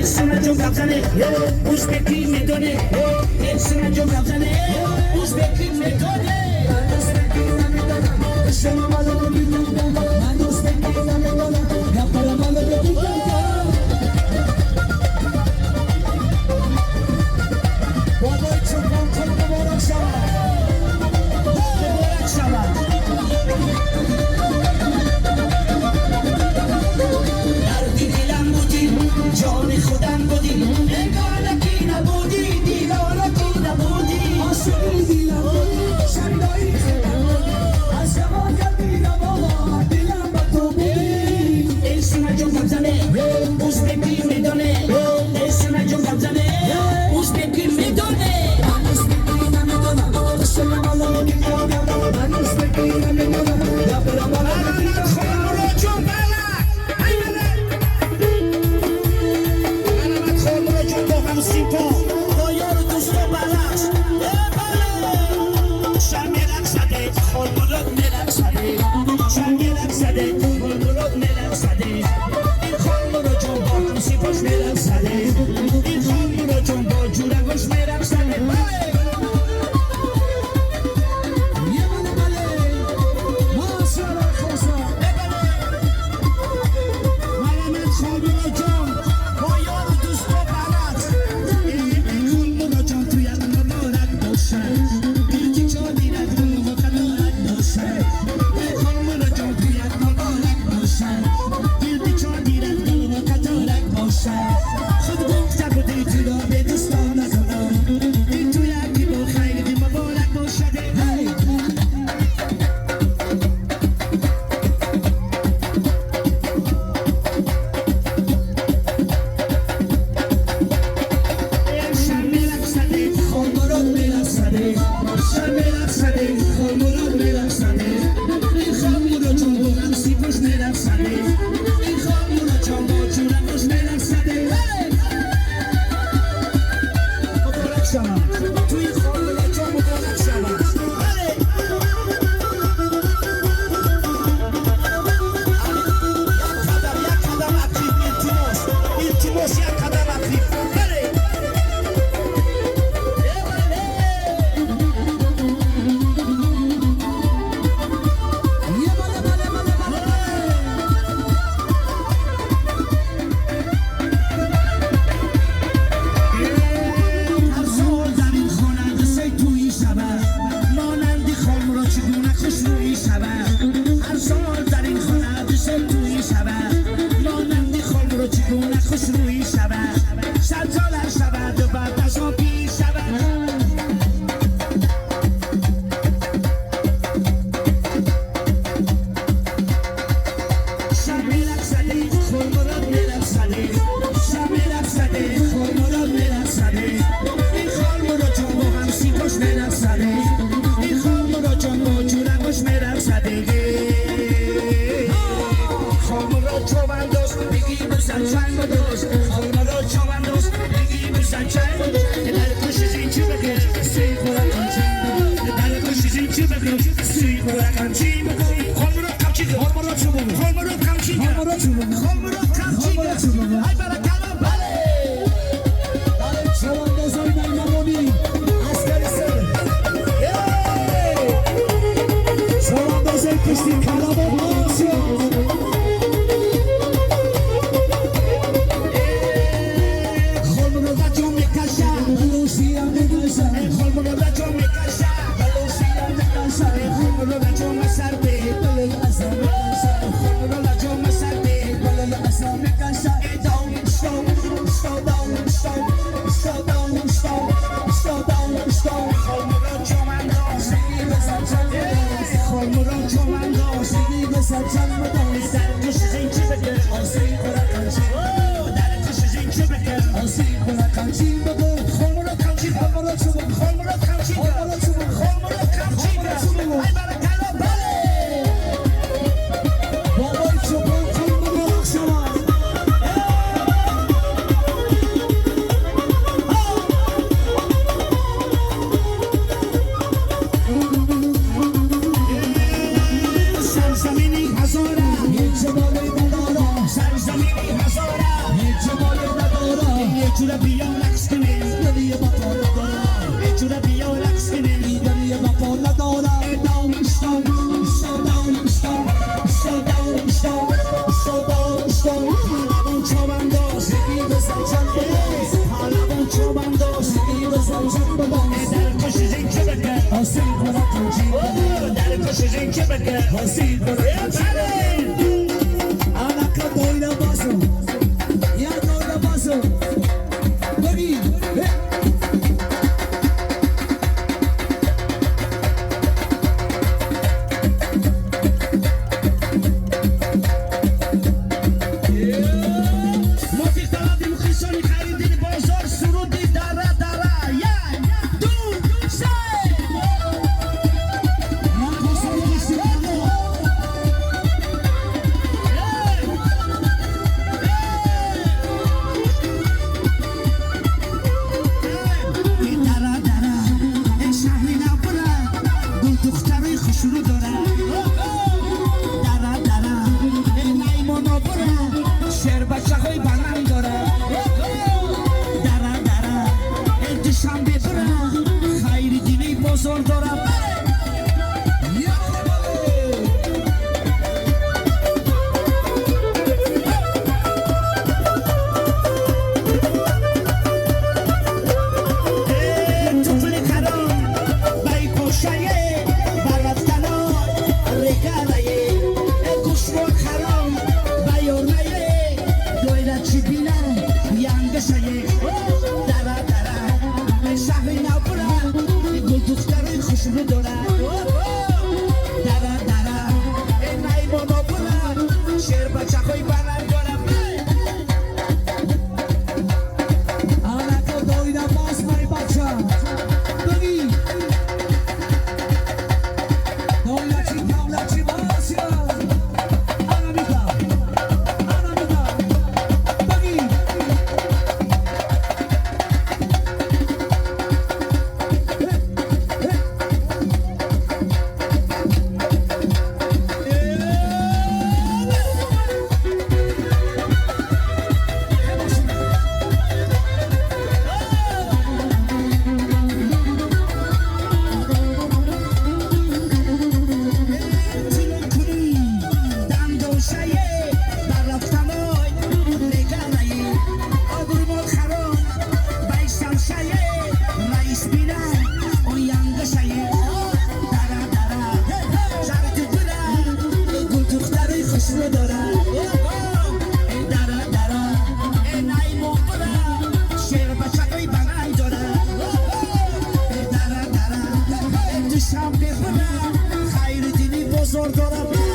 سنا جو گفتنه اوزبکی میدونه سنا جو گفتنه اوزبکی میدونه شما مالو میدونم من اوزبکی نمیدونم یا پر مالو میدونم بابای چوبان کن مبارک شود مبارک شود دردی دلم بودی جان خودم بودی نگارکی نبودی دیوارکی نبودی آسوی دیلم بودی شمیدایی خودم بودی از شما گردیدم بابا دلم با تو بودی این سنا جو گفتنه اوزبکی میدونه این سنا جو گفتنه اوزبکی میدونه من اوزبکی نمیدونم شما مالو میدونم من اوزبکی نمیدونم یا برام جوره بیا رقص کنیم داری وفا ندارم یه جوره بیا رقص کنیم داری وفا ندارم داون اشتاق داون اشتاق پالوان چوبنداز بزن جان بداز پالوان چوبنداز بزن جان بداز در کشیدین که بگه حاصل کنم تو در کشیدین که بگه حاصل کنم Anaka doyla baso, ya doyla baso, bagi, موسیقی تلادی مخیشانی خریدی بازار سرودی داره داره یا دو سه شروع داره دره دره نیمونا بره شعر بچه های بنم داره دره دره دوشنبه بره خیر دینی بازار داره خوشبو داره دره دره نیمونا بره شعر بچه های بنم داره آنکا دویده باز مای بچه بگی دولتی باز یا آنامیتا بگی خیر دینی بزرگ دارم